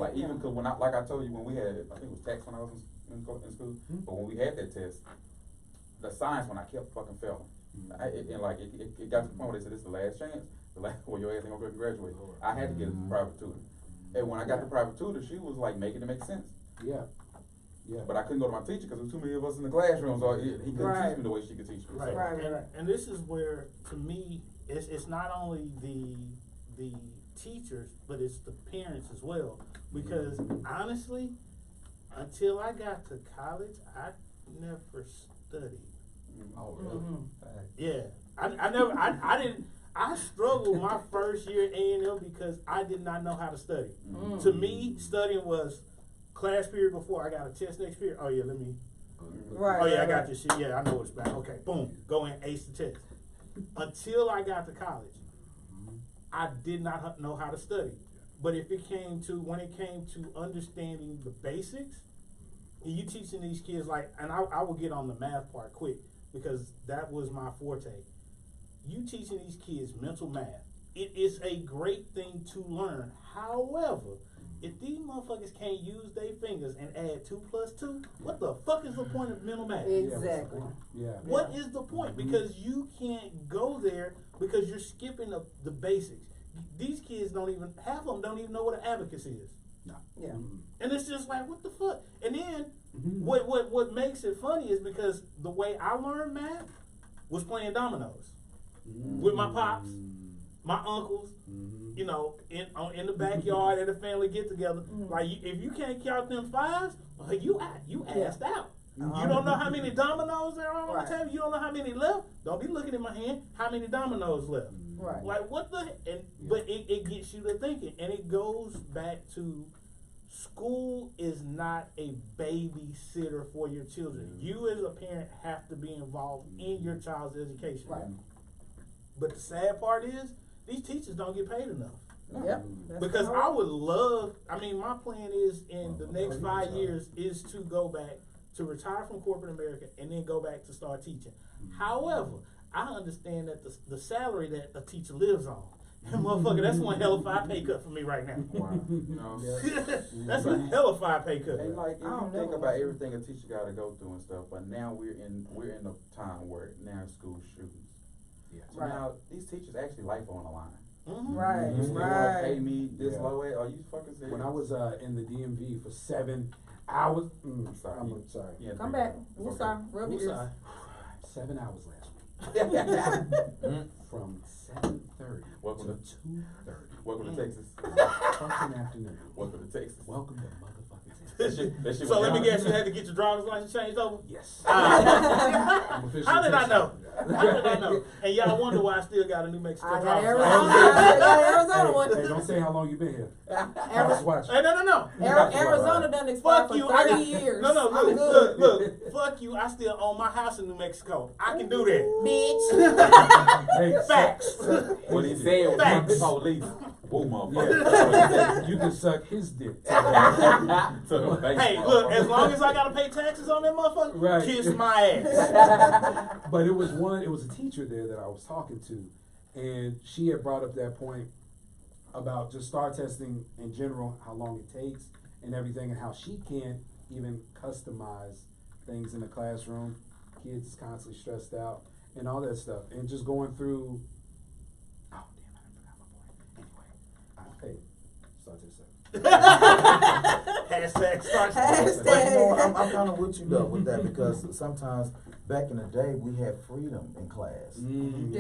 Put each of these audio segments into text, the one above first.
Like even because when like I told you when we had, I think it was text when I was in school, but when we had that test, the science one I kept fucking failing. It got to the point where they said this is the last chance, where your ass ain't gonna graduate. I had to get a private tutor, and when I got the private tutor, she was like making it make sense. Yeah. But I couldn't go to my teacher because there was too many of us in the classroom, so he couldn't teach me the way she could teach me. Right. So. And this is where, to me, it's not only the teachers, but it's the parents as well. Because honestly, until I got to college, I never studied. Oh, really? Yeah, I didn't. I struggled my first year at A&M because I did not know how to study. To me, studying was class period before I got a test next period. Oh yeah, let me. Right. Oh yeah, I got this shit. Yeah, I know it's bad. Okay, boom, go in, ace the test. Until I got to college, I did not know how to study. But when it came to understanding the basics, you teaching these kids and I will get on the math part quick because that was my forte. You teaching these kids mental math. It is a great thing to learn. However, if these motherfuckers can't use their fingers and add 2 plus 2, what the fuck is the point of mental math? Exactly. Yeah. What is the point? Because you can't go there because you're skipping the basics. These kids half of them don't even know what an abacus is. No. Yeah. And it's just like, what the fuck? And then what makes it funny is because the way I learned math was playing dominoes with my pops, my uncles, you know, in the backyard at a family get together. Like if you can't count them fives, you assed out. You don't know how many dominoes there are on the table. You don't know how many left. Don't be looking at my hand. How many dominoes left? Right. Like what the? But it gets you to thinking, and it goes back to school is not a babysitter for your children. You as a parent have to be involved in your child's education. Right. But the sad part is these teachers don't get paid enough. Yep. Because I would love, my plan is in the next 5 years is to go back to retire from corporate America and then go back to start teaching. However, I understand that the salary that a teacher lives on, motherfucker, that's one hell of a pay cut for me right now. Wow. You know? That's a hell of a pay cut. And like, if you think about everything a teacher got to go through and stuff, but now we're in a time where now school shootings. Yeah. So now these teachers actually life on the line. Right. You still gonna pay me this low? Are you fucking serious? When I was in the DMV for 7 hours, I'm sorry. I'm sorry. Yeah, Come back. We're sorry. Rub your ears. 7 hours last week. From 7:30 Welcome to to 2:30. Welcome to Texas. Fucking afternoon. Welcome to Texas. Welcome to motherfucking That Texas. shit So was let me down. guess, you had to get your driver's license changed over? Yes. How did I know? How did I know? And y'all wonder why I still got a New Mexico I got driver's Arizona. license. I got Arizona one. Hey, don't say how long you've been here. I was watching. Hey, no. Arizona done expired Fuck you. for I 30 got years. No, I'm look. good. Fuck you. I still own my house in New Mexico. I can do that. Bitch. Hey, Facts. What he said was Facts. the police. Whoa, motherfucker. You can suck his dick. Hey, look, as long as I gotta pay taxes on that motherfucker, Right. kiss my ass. But it was a teacher there that I was talking to, and she had brought up that point about just STAR testing in general, how long it takes and everything, and how she can't even customize things in the classroom. Kids constantly stressed out and all that stuff, and just going through. Oh damn! I forgot my point. Anyway, STAR test. Hashtag start. Hashtag. But you know, I'm kind of with you though with that because sometimes back in the day we had freedom in class. You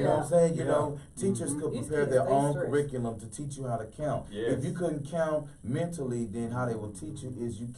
know what I'm saying? You know, teachers could These prepare kids, their they own stressed. curriculum to teach you how to count. Yes. If you couldn't count mentally, then how they will teach you is you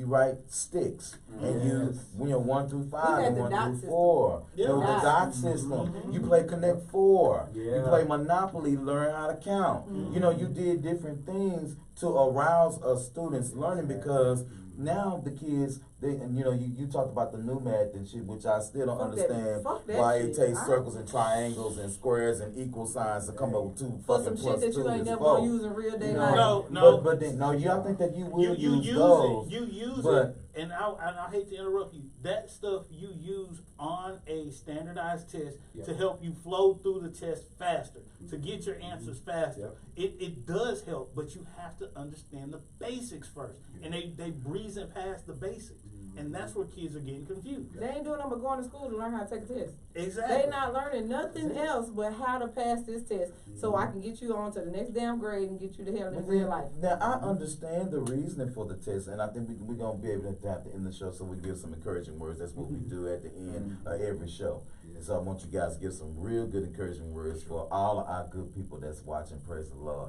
write sticks and you 1 through 5 had and the 1 dot through system. 4. Yeah. There was the dot system. You play Connect 4. You Yeah. play Monopoly, learn how to count. You know, you did different things to arouse a student's learning because now the kids, you talked about the new math and shit, which I still don't understand fuck that why shit. it takes circles and triangles and squares and equal signs to come up with 2 For fucking some plus shit that 2 you ain't is never 4. gonna use in real day You life. know, No. But then, no, I think that you will You use use those. it. You use but it. and I hate to interrupt you, that stuff you use on a standardized test Yep. to help you flow through the test faster, to get your answers faster. Yep. It does help, but you have to understand the basics first. And they breezing past the basics. And that's where kids are getting confused. They ain't doing nothing but going to school to learn how to take a test. Exactly. They not learning nothing else but how to pass this test, so I can get you on to the next damn grade and get you to hell in real life. Now I understand the reasoning for the test, and I think we're gonna be able to have to end the show, so we give some encouraging words. That's what we do at the end of every show. And so I want you guys to give some real good encouraging words for all of our good people that's watching. Praise the Lord.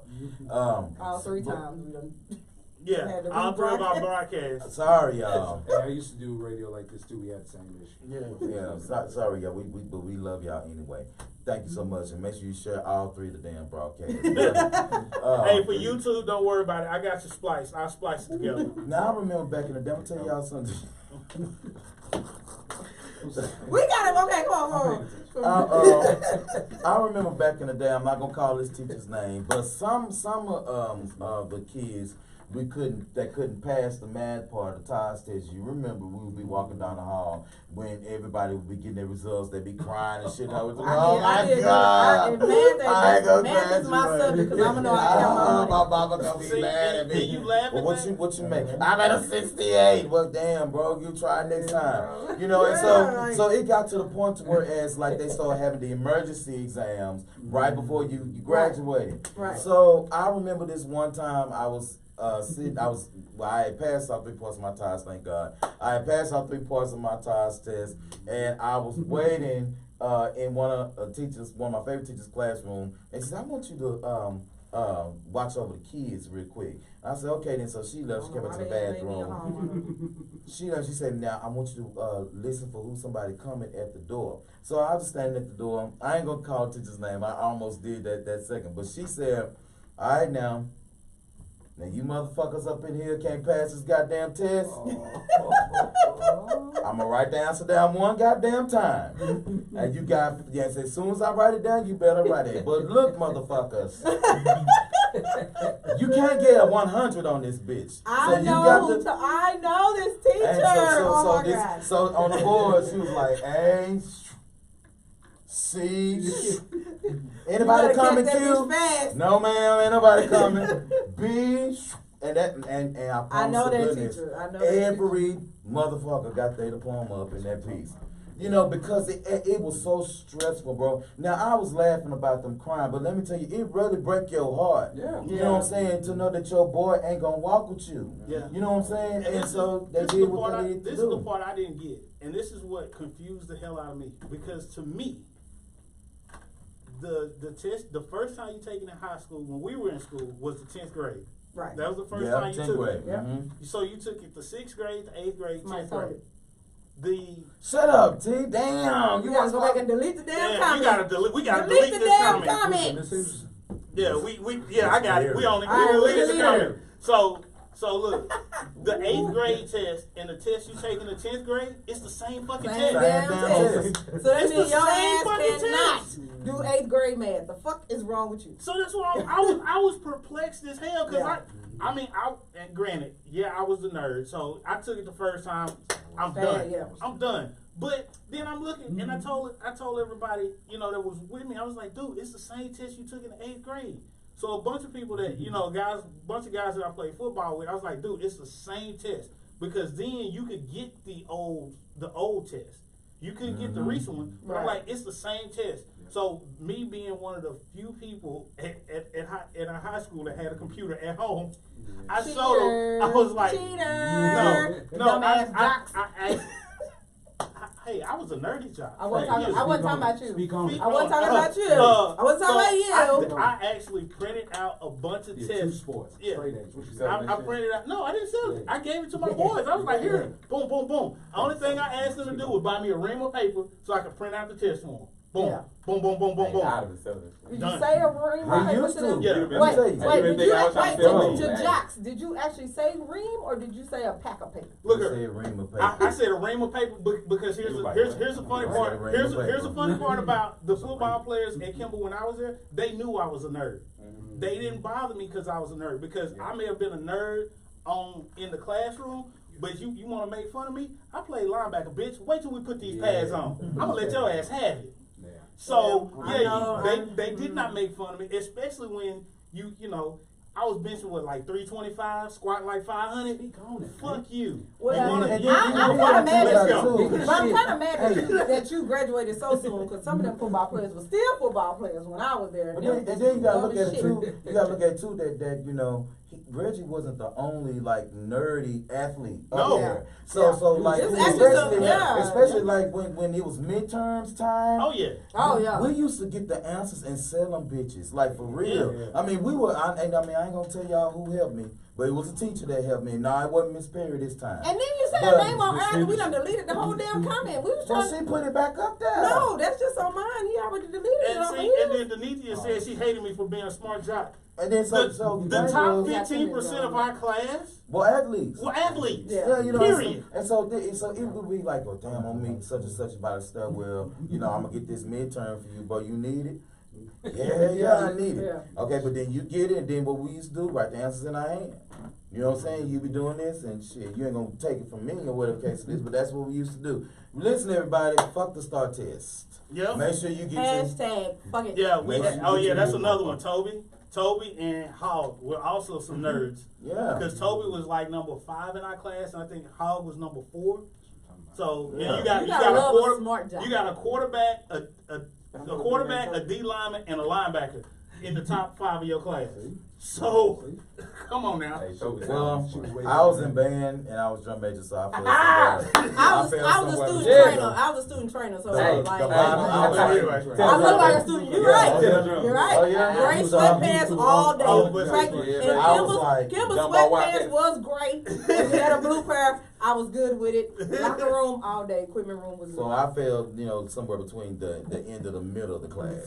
All 3 times we done. Yeah, Had to all 3 of our rebroadcast. broadcasts. Sorry, y'all. Hey, I used to do radio like this too. We had the same issue. Yeah, sorry, y'all. But we love y'all anyway. Thank you so much, and make sure you share all 3 of the damn broadcasts. Hey, for YouTube, don't worry about it. I got you spliced. I'll splice it together. Now I remember back in the day. I'm gonna tell y'all something. We got him. Okay, come on. I remember back in the day. I'm not gonna call this teacher's name, but some of the kids that couldn't pass the math part of the TOS test. You remember we would be walking down the hall when everybody would be getting their results. They'd be crying and shit. I was like, oh my God! Math is my subject because I'm gonna know I count my money. My mama gonna be See, mad at me. and you laughing, Well, man? what you make? I'm at a 68. Well, damn, bro, you try next time. You know, and so it got to the point to where as like they started having the emergency exams right before you graduated. Right. So I remember this one time I was I had passed all 3 parts of my TOS, thank God. I had passed all 3 parts of my TOS test, and I was waiting in one of my favorite teachers' classroom, and she said, I want you to watch over the kids real quick. I said, okay then. So she left, she came into the bathroom. She left, she said, now I want you to listen for who's somebody coming at the door. So I was standing at the door. I ain't gonna call the teacher's name. I almost did that second. But she said, all right now you motherfuckers up in here can't pass this goddamn test. I'ma write the answer down one goddamn time. And you got, as soon as I write it down, you better write it. But look, motherfuckers, you can't get a 100 on this bitch. I know this teacher. And oh my God. so on the board, she was like, A, C, anybody coming Q? No ma'am, ain't nobody coming. B, and I promise I know to that goodness, teacher. I know that every motherfucker got their diploma up in that piece. You know, because it was so stressful, bro. Now, I was laughing about them crying, but let me tell you, it really break your heart. Yeah. You know what I'm saying? To know that your boy ain't gonna walk with you. Yeah. You know what I'm saying? And this so is- they this did is the what part they needed to This is the do. part I didn't get. And this is what confused the hell out of me. Because to me, the test, the first time you take it in high school, when we were in school, was the 10th grade. Right. That was the first Yeah, time you 10th took grade. it. Yep. Mhm. So you took it the 6th grade, the 8th grade, Somebody 10th told grade. me. Shut up, T. Damn. You gotta go back and delete the damn Yeah, comment. we gotta delete delete the this damn comment. comment. Yeah, I got it. We only All right, we deleted the deleted comment. it. So look, the 8th grade test and the test you take in the 10th grade, it's the same fucking Same test. damn damn test. test. So that It's the means your same ass fucking cannot test. do 8th grade math. The fuck is wrong with you? So that's why I was perplexed as hell because Yeah. and granted, yeah, I was a nerd, so I took it the first time. I'm Bad, done. yeah. I'm done. But then I'm looking and I told everybody, that was with me, I was like, dude, it's the same test you took in the 8th grade. So a bunch of people that, bunch of guys that I played football with, I was like, dude, it's the same test. Because then you could get the old test. You couldn't get the recent one. But I'm Right. like, it's the same test. So me being one of the few people at our high school that had a computer at home, I showed them. I was like, Cheater. no, Dumbass jocks. Hey, I was a nerdy jock. I wasn't talking about you. Speak on it. I wasn't talking about you. Uh, I wasn't talking about you. I actually printed out a bunch of Yeah, tests. 2 sports. Yeah. Straight A's. What you I- said? I printed out. No, I didn't sell it. I gave it to my boys. I was like, here, boom, boom, boom. Only thing I asked them to do was buy me a ream of paper so I could print out the test for them. Boom, Yeah. boom, boom, boom, boom, boom. Out of it, selling it. Did you Done. say a ream? I used to to. them? Yeah. You'd have been- Wait, tell you. you'd wait, have been did thinking you, I was trying wait, to sell to it. the jocks, did you actually say ream or did you say a pack of paper? Look You here. said ream of paper. I said a ream of paper because here's the funny I part. said a ream Here's of here's the paper. funny part about the football players at Kimball when I was there. They knew I was a nerd. They didn't bother me because I was a nerd. Because I may have been a nerd in the classroom, But you wanna make fun of me? I play linebacker, bitch. Wait till we put these Yeah. pads on. I'm gonna let your ass have it. Yeah. So Yeah, I know, they did not make fun of me, especially when you know I was benching with like 325, squatting like 500. Speak on it. Fuck you. Well, You wanna- and you- then- I'm you kind gotta of mad think at about you. it, too. But I'm kind of mad that you graduated so soon because some of them football players were still football players when I was there. But Them then you gotta dumb look as at it shit. too. You gotta look at it too that you know Reggie wasn't the only like nerdy athlete up No. there. Yeah. So like It's actually especially some- yeah. especially like when it was midterms time. Oh yeah. Oh yeah. We used to get the answers and sell them bitches, like for real. Yeah. I mean, we were. I ain't gonna tell y'all who helped me, but it was a teacher that helped me. No, it wasn't Miss Perry this time. And then you said But- her name on Miss earth and we done Henderson. deleted the whole damn comment. We was Well, trying she put it back up there. No, that's just on mine. He already deleted it And on see, his. and then Denithia said she hated me for being a smart jock. And then The the top thing was, 15% of our class well, athletes. were athletes. Yeah. Yeah, you know, Period. and so it would be like, oh damn, I'm meeting such and such about stuff. Well, you know, I'm gonna get this midterm for you, but you need it. Yeah, I need it. Yeah. Okay, but then you get it, and then what we used to do, write the answers in our hand. You know what I'm saying? You be doing this and shit. You ain't gonna take it from me or whatever the case it is, but that's what we used to do. Listen, everybody, fuck the STAR test. Yeah. Make sure you get your. Hashtag fuck it. Yeah, Make sure you oh get yeah, your that's move another on. one. Toby and Hogg were also some nerds. Yeah. Because Toby was like number 5 in our class, and I think Hogg was number 4. So yeah, Yeah. you got You you gotta got love a a smart jock. you got a quarterback, a D lineman, and a linebacker in the top 5 of your class. So come on now. Hey, show me Well, She was way I was back in then. band and I was drum major, so I feel I was feel a somewhere student between trainer. them. I was a student trainer, so The- I was the like, bottom- I was like- Anyway. I look like a student. You're Yeah, right. yeah. You're right. Oh, yeah. Gray He was sweatpants all day. Oh, but- Track- yeah, and man. I was like, Kimber's Dumbo Wildcat. sweatpants was great. If you had a blue pair, I was good with it. Locker room all day. Equipment room was. So I felt, you know, somewhere between the end of the middle of the class.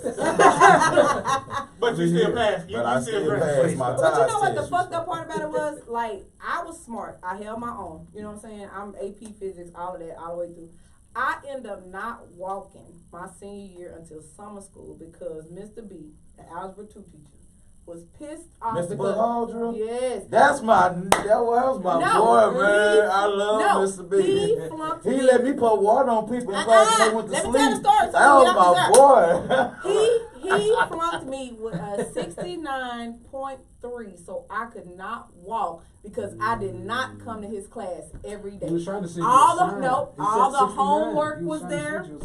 But you still passed. You But I still still graduated. passed my But you know what the test. fucked up part about it was? Like, I was smart. I held my own. You know what I'm saying? I'm AP physics, all of that, all the way through. I ended up not walking my senior year until summer school because Mr. B, the Algebra 2 teacher, was pissed off. Mr. because- Bullhaldra? Yes. That was my No, boy, he- man. I love no, Mr. B. he flunked He me. let me put water on people in class and they went to Let sleep. me tell the story so That we was get off my boy. He flunked me with a 69.3, so I could not walk because I did not come to his class every day. He was trying to see All your the- sign. no, He all said the 69. homework He was trying to there. see your-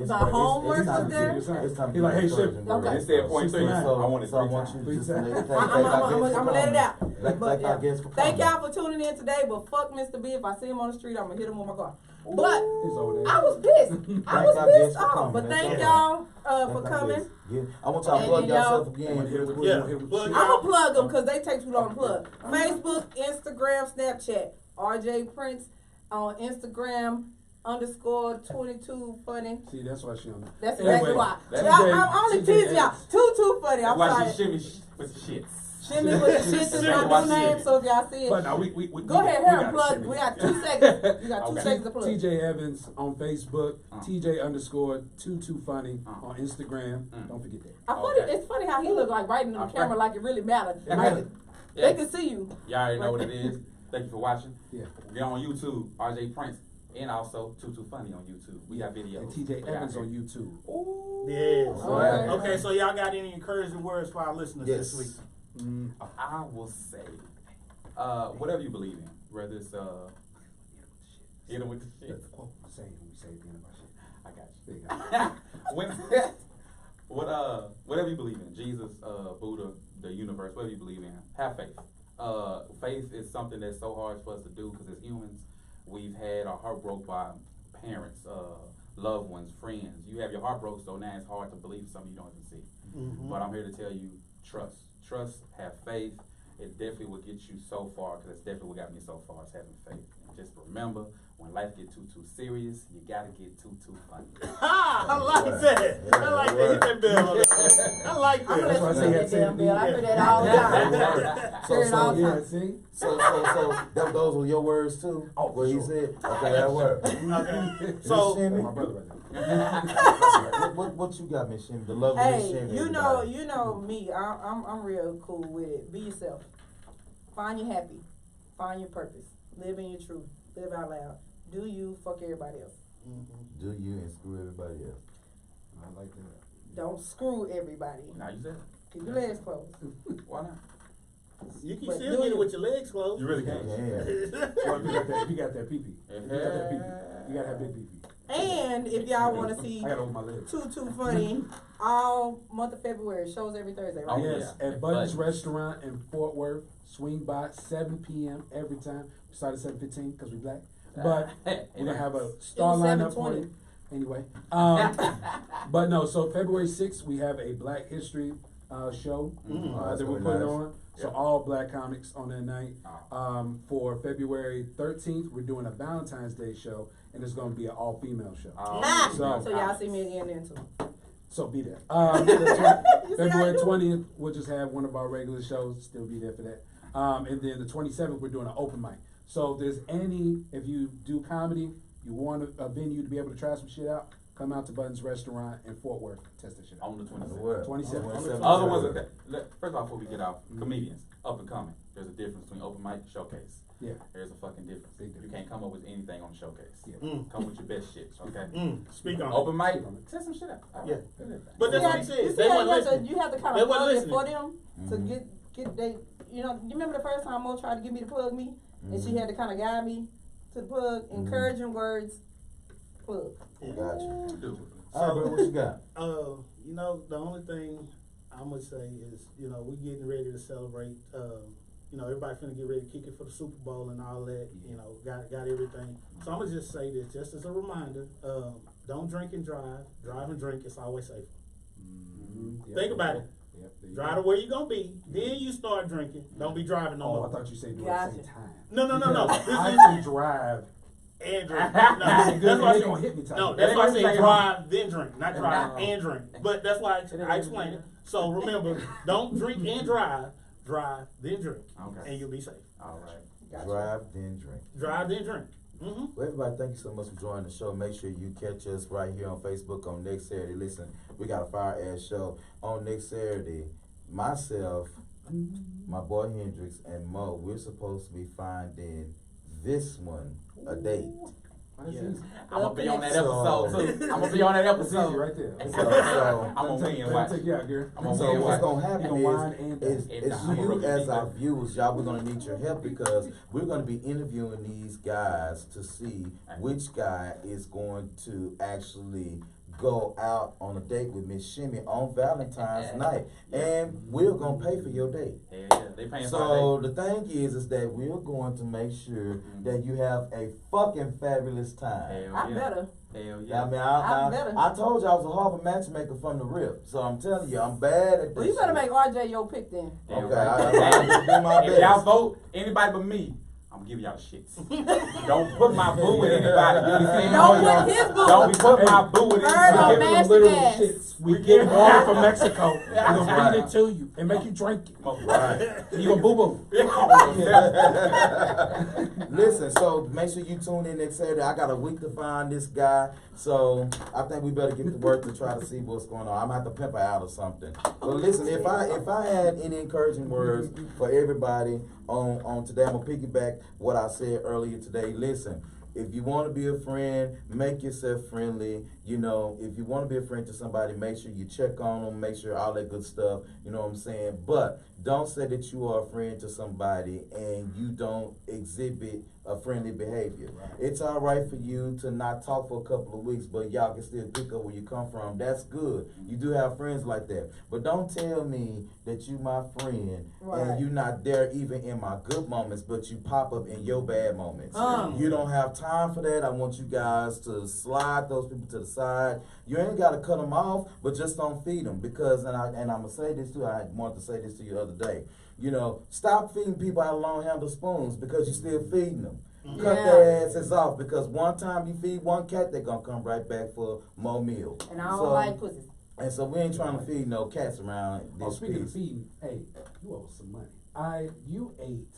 The homework time was to there. get- It's time to He like, get hey, encouraged. shit. Okay. Instead of point 3, I wanted So I 3 want times. you just to let it I'm gonna let it out. Like But, I yeah. guess for Thank comment. y'all for tuning in today, but fuck Mr. B. If I see him on the street, I'm gonna hit him with my car. But He's over there. I was pissed. I Thank was y'all pissed guys for off. coming. But That's thank all. y'all for coming. Yeah. I want y'all to And plug then y'all- yourself again. Yeah. Plug I'm gonna plug them because they take too long to plug. Facebook, Instagram, Snapchat. RJ Prince on Instagram _22 funny. See, that's why she on. That's Anyway, exactly why. that's I'm only TJ teasing y'all. Evans. Too funny. I'm Why sorry. she shimmy with the shits? Shimmy with the shit is Shimmy my with new name. shit. So if y'all see But it, no, we go ahead, we here gotta and plug. shimmy. We got 2 seconds. You got 2 Okay. seconds to plug. TJ Evans on Facebook, Uh-huh. TJ _22 funny Uh-huh. on Instagram. Mm. Don't forget that. I thought Okay. it's funny how he look like right into the Okay. camera like it really mattered. Yeah. Like, Yeah. they can see you. Y'all already know what it is. Thank you for watching. Yeah. Get on YouTube, RJ Prince, and also 22 Funny on YouTube. We got videos. And TJ We got Evans here. on YouTube. Ooh. Yes. Alright. Okay, so y'all got any encouraging words for our listeners this week? I will say, whatever you believe in, whether it's hit him with the shit. That's the quote we say when we say at the end of our shit. I got There you. you go. Whatever you believe in, Jesus, Buddha, the universe, whatever you believe in, have faith. Faith is something that's so hard for us to do because as humans, we've had our heart broke by parents, loved ones, friends. You have your heart broke, so now it's hard to believe something you don't even see. Mm-hmm. But I'm here to tell you, trust, have faith. It definitely will get you so far because it's definitely what got me so far is having faith. And just remember, when life gets too serious, you gotta get too funny. I like that. I like that. Hit that bell on that. I like I'm gonna That's why I that. say let you that hit that damn bell. I yeah. hear that all the time. So, Hear it all so, the Yeah, time. see? so those were your words too? Oh, what he sure. said? Okay, that worked. Okay. Miss So, Shimmy? My brother right there. what you got, Miss Shimmy? The love of Miss Hey, Shimmy. you know me. I'm real cool with it. Be yourself. Find your happy. Find your purpose. Live in your truth. Live out loud. Do you fuck everybody else? Do you and screw everybody else? I like that. Don't screw everybody. Now you said, Keep your legs closed. why not? You can But still do get it you? with your legs closed. You really can't. Yeah. Well, if you got that pee-pee. If you got that pee-pee. You gotta have big pee-pee. And if y'all want to see I gotta open my legs. Too Funny, all month of February, shows every Thursday, right? Oh, Yes, yeah. at Buddy's Restaurant in Fort Worth. Swing by 7 p.m. every time. We start at 7:15 because we black. But we're gonna have a star lineup for 7:20. you. Anyway, but no. So February 6th we have a Black History show That's that we're really putting nice. on. So Yeah. all black comics on that night. Oh. For February 13th, we're doing a Valentine's Day show, and it's gonna be an all-female show. Ah, So- so y'all see me again then too. So be there. You see how February I do? 20th, we'll just have one of our regular shows. Still be there for that. And then the 27th, we're doing an open mic. So if there's if you do comedy, you want a venue to be able to try some shit out, come out to Budden's Restaurant in Fort Worth. Test that shit out. On the 27th. Where? 27. On the The 27th. other ones are, first off, before we get off, comedians, up and coming. There's a difference between open mic and showcase. Yeah. There's a fucking difference. Big You difference. can't come up with anything on the showcase. Yeah. Come with your best shit, okay? Speak on it. Open mic, Speak on it. test some shit out. All Yeah. right. Good. But that's You what he see said. how They you wasn't have to, listening. you have to kind They of wasn't plug it for listening. them to get they. You know, you remember the first time Mo tried to get me to plug me, and she had to kind of guide me to the plug, encouraging words, plug. Gotcha. Dude. All right, bro, what you got? You know, the only thing I'm gonna say is, you know, we're getting ready to celebrate. You know, everybody finna get ready to kick it for the Super Bowl and all that. You know, got everything. So I'm gonna just say this, just as a reminder. Don't drink and drive. Drive and drink. It's always safer. Yep. Think about it. Yep, there you Drive go. to where you gonna be. Then you start drinking. Don't be driving no Oh, more. I thought you said do it at the same Gotcha. time. No. Because This I is can drive. and drink. That's That's why I they said- gonna hit me. Type. No, that's why I say Like- drive, then drink, not drive No. and drink. But that's why I explained it. So remember, don't drink and drive, drive, then drink, Okay. and you'll be safe. All right. Gotcha. Drive, then drink. Drive, then drink. Mm-hmm. Well, everybody, thank you so much for joining the show. Make sure you catch us right here on Facebook on next Saturday. Listen, we got a fire ass show on next Saturday. Myself, my boy Hendrix, and Mo, we're supposed to be finding this one a date. Oh, that's Yeah. easy. I'm gonna be on that So- episode too. I'm gonna be on that That's easy episode. right there. So, So- I'm gonna win, Let watch. me take you out, Gary. I'm gonna So win, what's watch. gonna You happen gonna whine and is dance. it's I'm a you rookie, as big our baby. viewers, y'all, we're gonna need your help because we're gonna be interviewing these guys to see which guy is going to actually go out on a date with Miss Shimmy on Valentine's night. And we're gonna pay for your date. Hell yeah, they paying So for the thing is that we're going to make sure that you have a fucking fabulous time. Hell I yeah. better. Hell I yeah. mean, I better. I told you I was a horrible matchmaker from the rip, so I'm telling you, I'm bad at this. Well, you better shit. make RJ your pick then. Hell Okay, right. I'll just do my If y'all best. vote anybody but me, I'm giving y'all the shits. Don't put my boo with anybody. You understand? Don't put his boo. Don't put my boo with Heard on anybody. nasty literal ass. shits. We get water from Mexico. We're gonna right. bring it to you and make you drink it. Right. You gonna boo boo. Listen, so make sure you tune in next Saturday. I got a week to find this guy, so I think we better get to work to try to see what's going on. I'm gonna have to pimp her out or something. But listen, if I had any encouraging words for everybody on today, I'm gonna piggyback what I said earlier today. Listen. If you want to be a friend, make yourself friendly. You know, if you want to be a friend to somebody, make sure you check on them, make sure all that good stuff. You know what I'm saying? But don't say that you are a friend to somebody and you don't exhibit a friendly behavior. Right. It's all right for you to not talk for a couple of weeks, but y'all can still pick up where you come from. That's good. You do have friends like that. But don't tell me that you my friend Right. and you're not there even in my good moments, but you pop up in your bad moments. You don't have time for that. I want you guys to slide those people to the side. You ain't got to cut them off, but just don't feed them. Because, and I'm going to say this too, I wanted to say this to you the other day. You know, stop feeding people out of long handle spoons because you're still feeding them. Cut Yeah. their asses off because one time you feed one cat, they're going to come right back for more meal. And I don't So- like pussies. And so we ain't trying to feed no cats around Oh, this speaking of piece. feeding, hey, you owe some money. You ate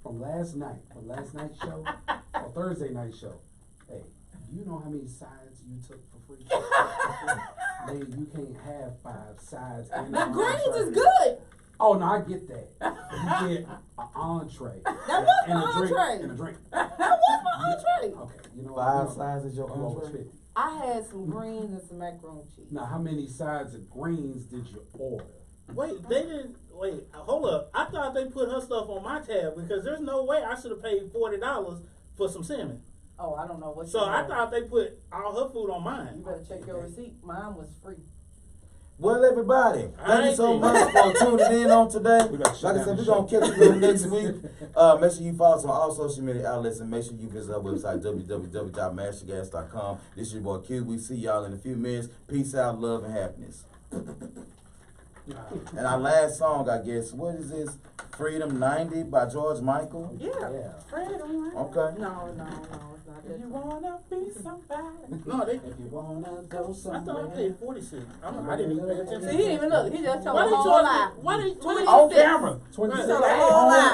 from last night's show, or Thursday night show. Hey, do you know how many sides you took for free? Lady, you can't have 5 sides. And The an greens entree. is good. Oh no, I get that. You get an entree. That was and my a drink. entree. And a drink. That was my entree. Okay, you know 5 what? sides is your I'm over entree? 50. I had some greens and some macaroni and cheese. Now, how many sides of greens did you order? Wait, they didn't. Wait, hold up. I thought they put her stuff on my tab because there's no way I should have paid $40 for some salmon. Oh, I don't know what. So you I had. thought they put all her food on You mine. better check your receipt. Mine was free. Well, everybody, thank you so Alright, much for tuning in on today. We gotta shut Like I down said, the we're gonna show. catch you again next week. Make sure you follow us on all social media outlets and make sure you visit our website, www.mastergas.com. This is your boy Q. We see y'all in a few minutes. Peace out, love, and happiness. And our last song, I guess, what is this? Freedom 90 by George Michael? Yeah. Yeah. Freedom. Okay. No, it's not that. You wanna be somebody. No, they. If you wanna go I somewhere. thought I paid 46. I didn't even pay attention. See, he didn't even look. He just told Why a they whole told lie. me? Why they? On camera. 26. He told a whole lie.